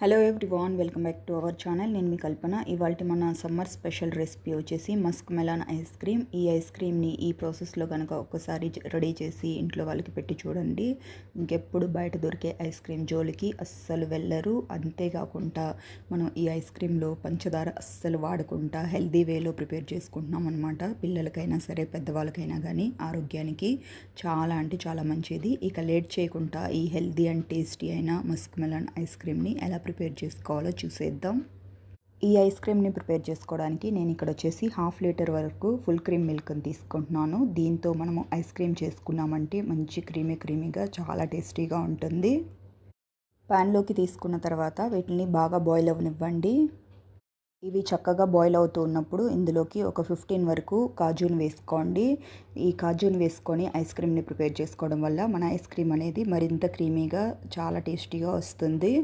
Hello everyone, welcome back to our channel. నేను మీ కల్పన. ఇవాళ మన సమ్మర్ స్పెషల్ రెసిపీ వచ్చేసి మస్క్ మెలాన్ ఐస్ క్రీమ్. ఈ ఐస్ క్రీమ్ని ఈ ప్రాసెస్లో కనుక ఒక్కసారి రెడీ చేసి ఇంట్లో వాళ్ళకి పెట్టి చూడండి, ఇంకెప్పుడు బయట దొరికే ఐస్ క్రీమ్ జోలికి అస్సలు వెళ్ళరు. అంతేకాకుండా మనం ఈ ఐస్ క్రీమ్లో పంచదార అస్సలు వాడకుండా హెల్దీ వేలో ప్రిపేర్ చేసుకుంటున్నాం అనమాట. పిల్లలకైనా సరే పెద్దవాళ్ళకైనా కానీ ఆరోగ్యానికి చాలా అంటే చాలా మంచిది. ఇక లేట్ చేయకుండా ఈ హెల్దీ అండ్ టేస్టీ అయిన మస్క్ మెలాన్ ఐస్ క్రీమ్ని ఎలా ప్రిపేర్ చేసుకోవాలో చూసేద్దాం. ఈ ఐస్ క్రీమ్ని ప్రిపేర్ చేసుకోవడానికి నేను ఇక్కడ వచ్చేసి 1/2 లీటర్ వరకు ఫుల్ క్రీమ్ మిల్క్ని తీసుకుంటున్నాను. దీంతో మనము ఐస్ క్రీమ్ చేసుకున్నామంటే మంచి క్రీమీగా చాలా టేస్టీగా ఉంటుంది. ప్యాన్లోకి తీసుకున్న తర్వాత వీటిని బాగా బాయిల్ అవ్వనివ్వండి. ఇవి చక్కగా బాయిల్ అవుతూ ఉన్నప్పుడు ఇందులోకి ఒక 15 వరకు కాజుని వేసుకోండి. ఈ కాజుని వేసుకొని ఐస్ క్రీమ్ని ప్రిపేర్ చేసుకోవడం వల్ల మన ఐస్ క్రీమ్ అనేది మరింత క్రీమీగా చాలా టేస్టీగా వస్తుంది.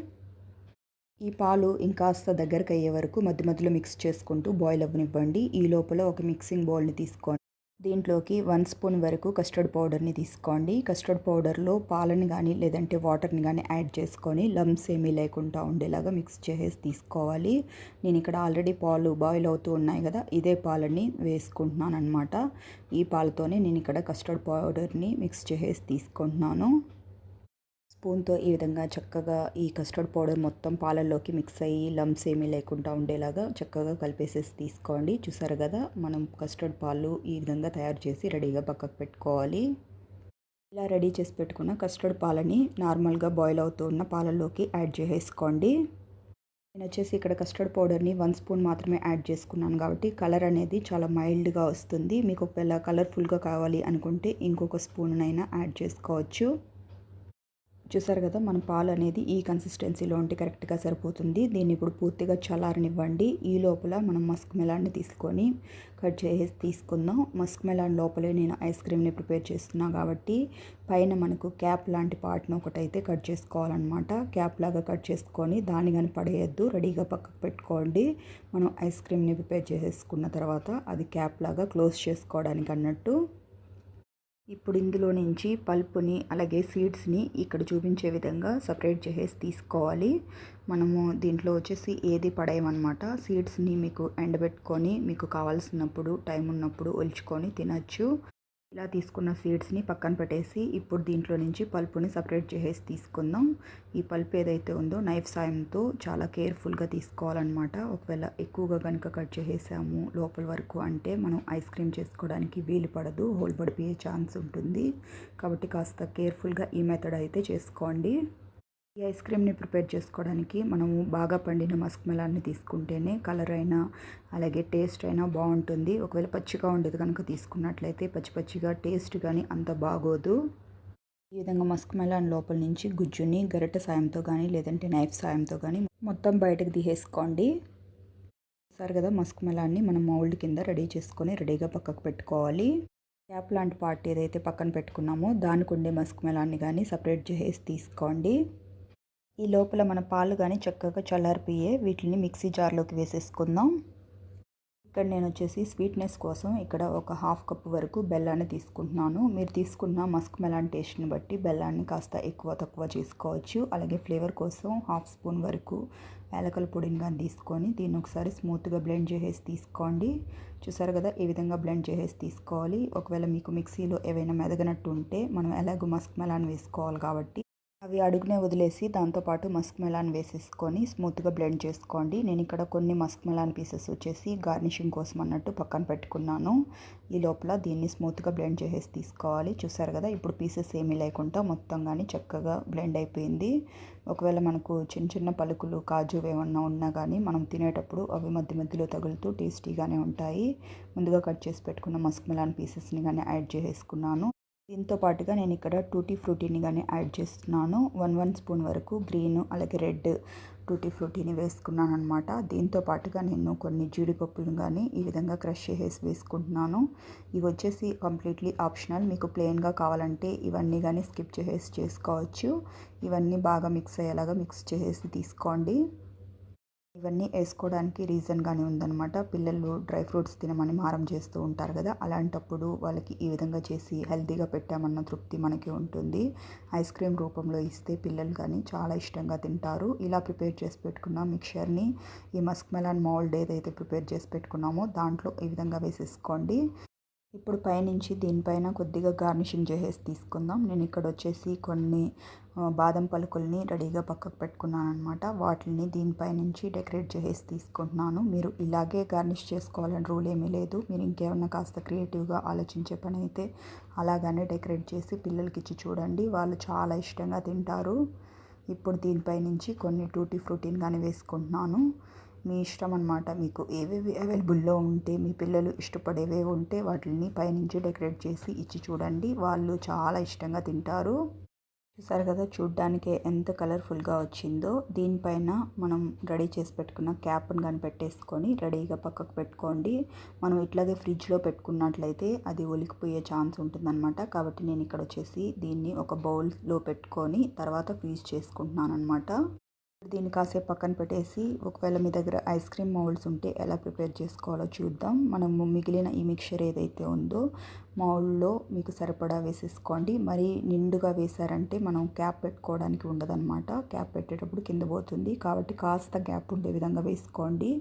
ఈ పాలు ఇంకాస్త దగ్గరకు అయ్యే వరకు మధ్య మధ్యలో మిక్స్ చేసుకుంటూ బాయిల్ అవ్వనివ్వండి. ఈ లోపల ఒక మిక్సింగ్ బౌల్ని తీసుకోండి. దీంట్లోకి 1 స్పూన్ వరకు కస్టర్డ్ పౌడర్ని తీసుకోండి. కస్టర్డ్ పౌడర్లో పాలని కానీ లేదంటే వాటర్ని కానీ యాడ్ చేసుకొని లమ్స్ ఏమీ లేకుండా ఉండేలాగా మిక్స్ చేసేసి తీసుకోవాలి. నేను ఇక్కడ ఆల్రెడీ పాలు బాయిల్ అవుతూ ఉన్నాయి కదా, ఇదే పాలని వేసుకుంటున్నాను అనమాట. ఈ పాలతోనే నేను ఇక్కడ కస్టర్డ్ పౌడర్ని మిక్స్ చేసేసి తీసుకుంటున్నాను. స్పూన్తో ఈ విధంగా చక్కగా ఈ కస్టర్డ్ పౌడర్ మొత్తం పాలల్లోకి మిక్స్ అయ్యి లమ్స్ ఏమీ లేకుండా ఉండేలాగా చక్కగా కలిపేసేసి తీసుకోండి. చూసారు కదా, మనం కస్టర్డ్ పాలు ఈ విధంగా తయారు చేసి రెడీగా పక్కకు పెట్టుకోవాలి. ఇలా రెడీ చేసి పెట్టుకున్న కస్టర్డ్ పాలని నార్మల్గా బాయిల్ అవుతూ ఉన్న పాలల్లోకి యాడ్ చేసేసుకోండి. నేను వచ్చేసి ఇక్కడ కస్టర్డ్ పౌడర్ని 1 స్పూన్ మాత్రమే యాడ్ చేసుకున్నాను కాబట్టి కలర్ అనేది చాలా మైల్డ్గా వస్తుంది. మీకు ఒకవేళ కలర్ఫుల్గా కావాలి అనుకుంటే ఇంకొక స్పూన్ అయినా యాడ్ చేసుకోవచ్చు. చూసారు కదా, మన పాలు అనేది ఈ కన్సిస్టెన్సీలో ఉంటే కరెక్ట్గా సరిపోతుంది. దీన్ని ఇప్పుడు పూర్తిగా చల్లారనివ్వండి. ఈ లోపల మనం మస్క్ మెలాన్ని తీసుకొని కట్ చేసి తీసుకుందాం. మస్క్ మెలాన్ లోపలే నేను ఐస్ క్రీమ్ని ప్రిపేర్ చేస్తున్నాను కాబట్టి పైన మనకు క్యాప్ లాంటి పార్ట్ను ఒకటైతే కట్ చేసుకోవాలన్నమాట. క్యాప్ లాగా కట్ చేసుకొని దాన్ని కానీ పడేయద్దు, రెడీగా పక్కకు పెట్టుకోండి. మనం ఐస్ క్రీమ్ని ప్రిపేర్ చేసేసుకున్న తర్వాత అది క్యాప్ లాగా క్లోజ్ చేసుకోవడానికి అన్నట్టు. ఇప్పుడు ఇందులో నుంచి పల్పుని అలాగే సీడ్స్ని ఇక్కడ చూపించే విధంగా సపరేట్ చేసేసి తీసుకోవాలి. మనము దీంట్లో వచ్చేసి ఏది పడేయమన్నమాట. సీడ్స్ని మీకు ఎండబెట్టుకొని మీకు కావాల్సినప్పుడు టైం ఉన్నప్పుడు ఒలుచుకొని తినచ్చు. ఇలా తీసుకున్న సీడ్స్ని పక్కన పెట్టేసి ఇప్పుడు దీంట్లో నుంచి పల్పుని సపరేట్ చేసేసి తీసుకుందాం. ఈ పల్ప్ ఏదైతే ఉందో నైఫ్ సాయంతో చాలా కేర్ఫుల్గా తీసుకోవాలన్నమాట. ఒకవేళ ఎక్కువగా కనుక కట్ చేసేసాము లోపల వరకు అంటే మనం ఐస్ క్రీమ్ చేసుకోవడానికి వీలు పడదు, హోల్ పడిపోయే ఛాన్స్ ఉంటుంది. కాబట్టి కాస్త కేర్ఫుల్గా ఈ మెథడ్ అయితే చేసుకోండి. ఈ ఐస్ క్రీమ్ని ప్రిపేర్ చేసుకోవడానికి మనము బాగా పండిన మస్క్ మెలాన్ని తీసుకుంటేనే కలర్ అయినా అలాగే టేస్ట్ అయినా బాగుంటుంది. ఒకవేళ పచ్చిగా ఉండేది కనుక తీసుకున్నట్లయితే పచ్చిగా టేస్ట్ కానీ అంత బాగోదు. ఈ విధంగా మస్క్ మెలాన్ లోపల నుంచి గుజ్జుని గరిటె సాయంతో కానీ లేదంటే నైఫ్ సాయంతో కానీ మొత్తం బయటకు తీసేసుకోండి. సరే కదా, మస్క్ మెలాన్ని మనం మౌల్డ్ కింద రెడీ చేసుకొని రెడీగా పక్కకు పెట్టుకోవాలి. క్యాప్ లాంటి పార్ట్ ఏదైతే పక్కన పెట్టుకున్నామో దానికి ఉండే మస్క్ మెలాన్ని కానీ సపరేట్ చేసి తీసుకోండి. ఈ లోపల మన పాలు కానీ చక్కగా చల్లారిపోయే వీటిని మిక్సీ జార్లోకి వేసేసుకుందాం. ఇక్కడ నేను వచ్చేసి స్వీట్నెస్ కోసం ఇక్కడ ఒక 1/2 కప్పు వరకు బెల్లాన్ని తీసుకుంటున్నాను. మీరు తీసుకున్న మస్క్ మెలాన్ టేస్ట్ని బట్టి బెల్లాన్ని కాస్త ఎక్కువ తక్కువ చేసుకోవచ్చు. అలాగే ఫ్లేవర్ కోసం 1/2 స్పూన్ వరకు యాలకుల పొడిని కానీ తీసుకొని దీన్ని ఒకసారి స్మూత్గా బ్లెండ్ చేసేసి తీసుకోండి. చూసారు కదా, ఈ విధంగా బ్లెండ్ చేసేసి తీసుకోవాలి. ఒకవేళ మీకు మిక్సీలో ఏవైనా మెదగనట్టు ఉంటే మనం ఎలాగో మస్క్ మెలాన్ వేసుకోవాలి కాబట్టి అవి అడుగునే వదిలేసి దాంతోపాటు మస్క్ మెలాన్ వేసేసుకొని స్మూత్గా బ్లెండ్ చేసుకోండి. నేను ఇక్కడ కొన్ని మస్క్ మెలాన్ పీసెస్ వచ్చేసి గార్నిషింగ్ కోసం అన్నట్టు పక్కన పెట్టుకున్నాను. ఈ లోపల దీన్ని స్మూత్గా బ్లెండ్ చేసేసి తీసుకోవాలి. చూసారు కదా, ఇప్పుడు పీసెస్ ఏమీ లేకుండా మొత్తం కానీ చక్కగా బ్లెండ్ అయిపోయింది. ఒకవేళ మనకు చిన్న పలుకులు కాజు ఏమన్నా ఉన్నా కానీ మనం తినేటప్పుడు అవి మధ్య మధ్యలో తగులుతూ టేస్టీగానే ఉంటాయి. ముందుగా కట్ చేసి పెట్టుకున్న మస్క్ మెలాన్ పీసెస్ని కానీ యాడ్ చేసేసుకున్నాను. దీంతో పాటుగా నేను ఇక్కడ టూటీ ఫ్రూటీని కానీ యాడ్ చేస్తున్నాను. 1 స్పూన్ వరకు గ్రీన్ అలాగే రెడ్ టూటీ ఫ్రూటీని వేసుకున్నాను అనమాట. దీంతో పాటుగా నేను కొన్ని జీడిపప్పులను కానీ ఈ విధంగా క్రష్ చేసేసి వేసుకుంటున్నాను. ఇవి వచ్చేసి కంప్లీట్లీ ఆప్షనల్. మీకు ప్లెయిన్గా కావాలంటే ఇవన్నీ కానీ స్కిప్ చేసేసి చేసుకోవచ్చు. ఇవన్నీ బాగా మిక్స్ అయ్యేలాగా మిక్స్ చేసేసి తీసుకోండి. ఇవన్నీ వేసుకోవడానికి రీజన్గానే ఉందన్నమాట. పిల్లలు డ్రై ఫ్రూట్స్ తినమని మారం చేస్తూ ఉంటారు కదా, అలాంటప్పుడు వాళ్ళకి ఈ విధంగా చేసి హెల్తీగా పెట్టామన్న తృప్తి మనకి ఉంటుంది. ఐస్ క్రీమ్ రూపంలో ఇస్తే పిల్లలు కానీ చాలా ఇష్టంగా తింటారు. ఇలా ప్రిపేర్ చేసి పెట్టుకున్న మిక్చర్ని ఈ మస్క్ మెలాన్ మౌల్డ్ ఏదైతే ప్రిపేర్ చేసి పెట్టుకున్నామో దాంట్లో ఈ విధంగా వేసేసుకోండి. ఇప్పుడు పైనుంచి దీనిపైన కొద్దిగా గార్నిషింగ్ చేసేసి తీసుకుందాం. నేను ఇక్కడ వచ్చేసి కొన్ని బాదం పలుకుల్ని రెడీగా పక్కకు పెట్టుకున్నాను అనమాట. వాటిని దీనిపైనుంచి డెకరేట్ చేసేసి తీసుకుంటున్నాను. మీరు ఇలాగే గార్నిష్ చేసుకోవాలని రూల్ ఏమీ లేదు. మీరు ఇంకేమన్నా కాస్త క్రియేటివ్గా ఆలోచించే పని అయితే అలాగనే డెకరేట్ చేసి పిల్లలకి ఇచ్చి చూడండి, వాళ్ళు చాలా ఇష్టంగా తింటారు. ఇప్పుడు దీనిపైనుంచి కొన్ని టూటీ ఫ్రూటీని కానీ వేసుకుంటున్నాను. మీ ఇష్టం అన్నమాట. మీకు ఏవేవి అవైలబుల్లో ఉంటే మీ పిల్లలు ఇష్టపడేవే ఉంటే వాటిని పైనుంచి డెకరేట్ చేసి ఇచ్చి చూడండి, వాళ్ళు చాలా ఇష్టంగా తింటారు. చూసారు కదా, చూడ్డానికే ఎంత కలర్ఫుల్గా వచ్చిందో. దీనిపైన మనం రెడీ చేసి పెట్టుకున్న క్యాప్ని కానీ పెట్టేసుకొని రెడీగా పక్కకు పెట్టుకోండి. మనం ఇట్లాగే ఫ్రిడ్జ్లో పెట్టుకున్నట్లయితే అది ఒలికిపోయే ఛాన్స్ ఉంటుందన్నమాట. కాబట్టి నేను ఇక్కడ వచ్చేసి దీన్ని ఒక బౌల్లో పెట్టుకొని తర్వాత ఫ్రీజ్ చేసుకుంటున్నాను అనమాట. దీన్ని కాసేపు పక్కన పెట్టేసి ఒకవేళ మీ దగ్గర ఐస్ క్రీమ్ మౌల్డ్స్ ఉంటే ఎలా ప్రిపేర్ చేసుకోవాలో చూద్దాం. మనము మిగిలిన ఈ మిక్చర్ ఏదైతే ఉందో మౌల్డ్లో మీకు సరిపడా వేసేసుకోండి. మరి నిండుగా వేసారంటే మనం క్యాప్ పెట్టుకోవడానికి ఉండదన్నమాట. క్యాప్ పెట్టేటప్పుడు కింద పోతుంది. కాబట్టి కాస్త గ్యాప్ ఉండే విధంగా వేసుకోండి.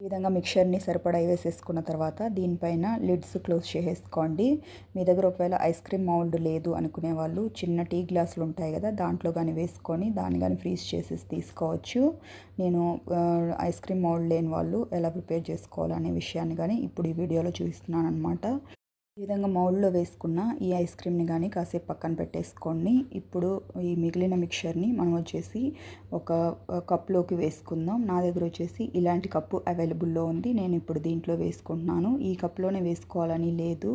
ఈ విధంగా మిక్చర్ని సరిపడా వేసేసుకున్న తర్వాత దీనిపైన లిడ్స్ క్లోజ్ చేసేసుకోండి. మీ దగ్గర ఒకవేళ ఐస్ క్రీమ్ మౌల్డ్ లేదు అనుకునే వాళ్ళు చిన్న టీ గ్లాసులు ఉంటాయి కదా, దాంట్లో కానీ వేసుకొని దాన్ని కానీ ఫ్రీజ్ చేసేసి తీసుకోవచ్చు. నేను ఐస్ క్రీమ్ మౌల్డ్ లేని వాళ్ళు ఎలా ప్రిపేర్ చేసుకోవాలనే విషయాన్ని కానీ ఇప్పుడు ఈ వీడియోలో చూపిస్తున్నాను అనమాట. ఈ విధంగా మౌల్డ్లో వేసుకున్న ఈ ఐస్ క్రీమ్ని కానీ కాసేపు పక్కన పెట్టేసుకోండి. ఇప్పుడు ఈ మిగిలిన మిక్చర్ని మనం వచ్చేసి ఒక కప్లోకి వేసుకుందాం. నా దగ్గర వచ్చేసి ఇలాంటి కప్పు అవైలబుల్లో ఉంది. నేను ఇప్పుడు దీంట్లో వేసుకుంటున్నాను. ఈ కప్లోనే వేసుకోవాలని లేదు,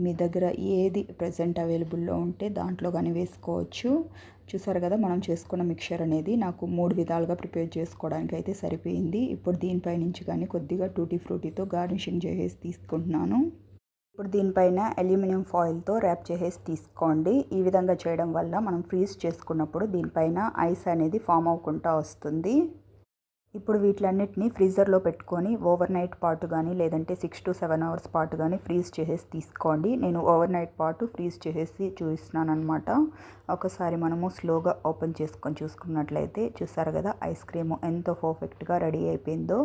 మీ దగ్గర ఏది ప్రజెంట్ అవైలబుల్లో ఉంటే దాంట్లో కానీ వేసుకోవచ్చు. చూసారు కదా, మనం చేసుకున్న మిక్చర్ అనేది నాకు 3 విధాలుగా ప్రిపేర్ చేసుకోవడానికి అయితే సరిపోయింది. ఇప్పుడు దీనిపై నుంచి కానీ కొద్దిగా టూటీ ఫ్రూటీతో గార్నిషింగ్ చేసేసి తీసుకుంటున్నాను. ఇప్పుడు దీనిపైన అల్యూమినియం ఫాయిల్తో ర్యాప్ చేసేసి తీసుకోండి. ఈ విధంగా చేయడం వల్ల మనం ఫ్రీజ్ చేసుకున్నప్పుడు దీనిపైన ఐస్ అనేది ఫామ్ అవ్వకుండా వస్తుంది. ఇప్పుడు వీటిలన్నిటిని ఫ్రీజర్లో పెట్టుకొని ఓవర్ నైట్ పాటు కానీ లేదంటే 6 to 7 hours పాటు కానీ ఫ్రీజ్ చేసేసి తీసుకోండి. నేను ఓవర్ నైట్ పాటు ఫ్రీజ్ చేసేసి చూపిస్తున్నాను అనమాట. ఒకసారి మనము స్లోగా ఓపెన్ చేసుకొని చూసుకున్నట్లయితే చూసారు కదా, ఐస్ క్రీమ్ ఎంతో పర్ఫెక్ట్గా రెడీ అయిపోయిందో.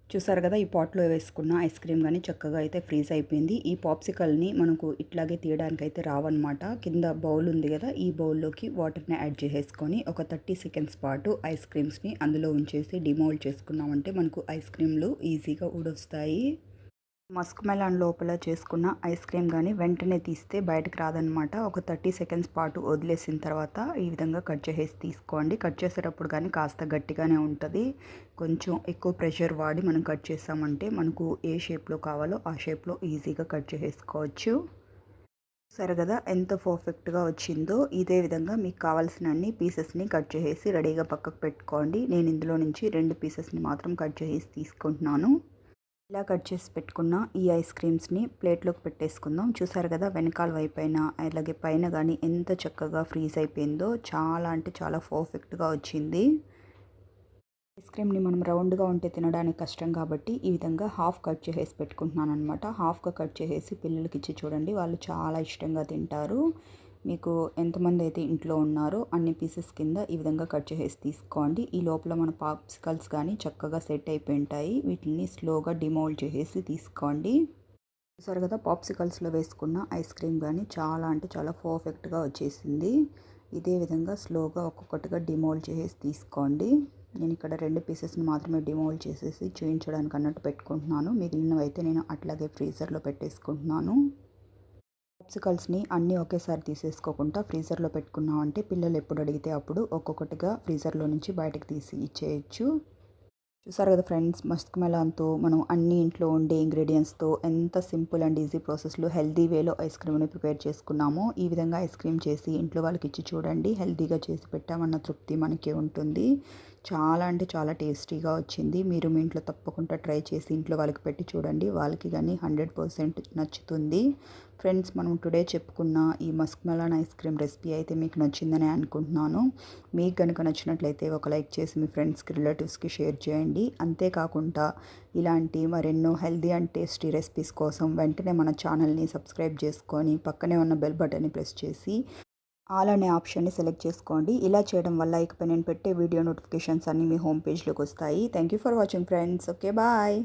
చూసారు కదా, ఈ పాట్లో వేసుకున్న ఐస్ క్రీమ్ కానీ చక్కగా అయితే ఫ్రీజ్ అయిపోయింది. ఈ పాప్సికల్ని మనకు ఇట్లాగే తీయడానికి అయితే రావన్నమాట. కింద బౌల్ ఉంది కదా, ఈ బౌల్లోకి వాటర్ని యాడ్ చేసేసుకొని ఒక 30 seconds పాటు ఐస్ క్రీమ్స్ని అందులో ఉంచేసి డిమోల్డ్ చేసుకున్నామంటే మనకు ఐస్ క్రీమ్లు ఈజీగా ఊడొస్తాయి. మస్క్ మెలాన్ లోపల చేసుకున్న ఐస్ క్రీమ్ కానీ వెంటనే తీస్తే బయటకు రాదనమాట. ఒక 30 seconds పాటు వదిలేసిన తర్వాత ఈ విధంగా కట్ చేసేసి తీసుకోండి. కట్ చేసేటప్పుడు కానీ కాస్త గట్టిగానే ఉంటుంది. కొంచెం ఎక్కువ ప్రెషర్ వాడి మనం కట్ చేసామంటే మనకు ఏ షేప్లో కావాలో ఆ షేప్లో ఈజీగా కట్ చేసేసుకోవచ్చు. సరే కదా, ఎంత పర్ఫెక్ట్గా వచ్చిందో. ఇదే విధంగా మీకు కావాల్సిన అన్ని పీసెస్ని కట్ చేసేసి రెడీగా పక్కకు పెట్టుకోండి. నేను ఇందులో నుంచి 2 పీసెస్ని మాత్రం కట్ చేసేసి తీసుకుంటున్నాను. ఇలా కట్ చేసి పెట్టుకున్న ఈ ఐస్ క్రీమ్స్ని ప్లేట్లోకి పెట్టేసుకుందాం. చూసారు కదా, వెనకాల వైపైన అలాగే పైన కానీ ఎంత చక్కగా ఫ్రీజ్ అయిపోయిందో. చాలా అంటే చాలా పర్ఫెక్ట్గా వచ్చింది. ఐస్ క్రీమ్ని మనం రౌండ్గా ఉంటే తినడానికి కష్టం కాబట్టి ఈ విధంగా హాఫ్ కట్ చేసేసి పెట్టుకుంటున్నాను అనమాట. హాఫ్గా కట్ చేసేసి పిల్లలకి ఇచ్చి చూడండి, వాళ్ళు చాలా ఇష్టంగా తింటారు. మీకు ఎంతమంది అయితే ఇంట్లో ఉన్నారో అన్ని పీసెస్ కింద ఈ విధంగా కట్ చేసేసి తీసుకోండి. ఈ లోపల మన పాప్సికల్స్ కానీ చక్కగా సెట్ అయిపోయి ఉంటాయి. వీటిని స్లోగా డిమోల్డ్ చేసేసి తీసుకోండి. చూసారు కదా, పాప్సికల్స్లో వేసుకున్న ఐస్ క్రీమ్ కానీ చాలా అంటే చాలా పర్ఫెక్ట్గా వచ్చేసింది. ఇదే విధంగా స్లోగా ఒక్కొక్కటిగా డిమోల్డ్ చేసేసి తీసుకోండి. నేను ఇక్కడ 2 పీసెస్ని మాత్రమే డిమోల్డ్ చేసేసి చూపించడానికి అన్నట్టు పెట్టుకుంటున్నాను. మిగిలినవి అయితే నేను అట్లాగే ఫ్రీజర్లో పెట్టేసుకుంటున్నాను. పాప్సికల్స్ని అన్నీ ఒకేసారి తీసేసుకోకుండా ఫ్రీజర్లో పెట్టుకున్నామంటే పిల్లలు ఎప్పుడు అడిగితే అప్పుడు ఒక్కొక్కటిగా ఫ్రీజర్లో నుంచి బయటకు తీసి ఇచ్చేయచ్చు. చూసారు కదా ఫ్రెండ్స్, మస్క్ మెలాన్తో మనం అన్ని ఇంట్లో ఉండే ఇంగ్రీడియంట్స్తో ఎంత సింపుల్ అండ్ ఈజీ ప్రాసెస్లో హెల్దీ వేలో ఐస్ క్రీమ్ని ప్రిపేర్ చేసుకున్నామో. ఈ విధంగా ఐస్ క్రీమ్ చేసి ఇంట్లో వాళ్ళకి ఇచ్చి చూడండి, హెల్దీగా చేసి పెట్టామన్న తృప్తి మనకే ఉంటుంది. చాలా అంటే చాలా టేస్టీగా వచ్చింది. మీరు మీ ఇంట్లో తప్పకుండా ట్రై చేసి ఇంట్లో వాళ్ళకి పెట్టి చూడండి. వాళ్ళకి గానీ 100% నచ్చుతుంది. ఫ్రెండ్స్, మనం టుడే చెప్పుకున్న ఈ Musk melon ice cream recipe అయితే మీకు నచ్చిందని అనుకుంటున్నాను. మీకు గనుక నచ్చినట్లయితే ఒక లైక్ చేసి మీ ఫ్రెండ్స్కి, రిలేటివ్స్కి షేర్ చేయండి. అంతేకాకుండా ఇలాంటి మరెన్నో హెల్తీ అండ్ టేస్టీ రెసిపీస్ కోసం వెంటనే మన ఛానల్ని సబ్స్క్రైబ్ చేసుకొని పక్కనే ఉన్న బెల్ బటన్ని ప్రెస్ చేసి ఆల్ అనే ఆప్షన్ని సెలెక్ట్ చేసుకోండి. ఇలా చేయడం వల్ల ఇకపై నేను పెట్టే వీడియో నోటిఫికేషన్స్ అన్నీ మీ హోమ్ పేజ్లోకి వస్తాయి. Thank you for watching friends. Okay, bye.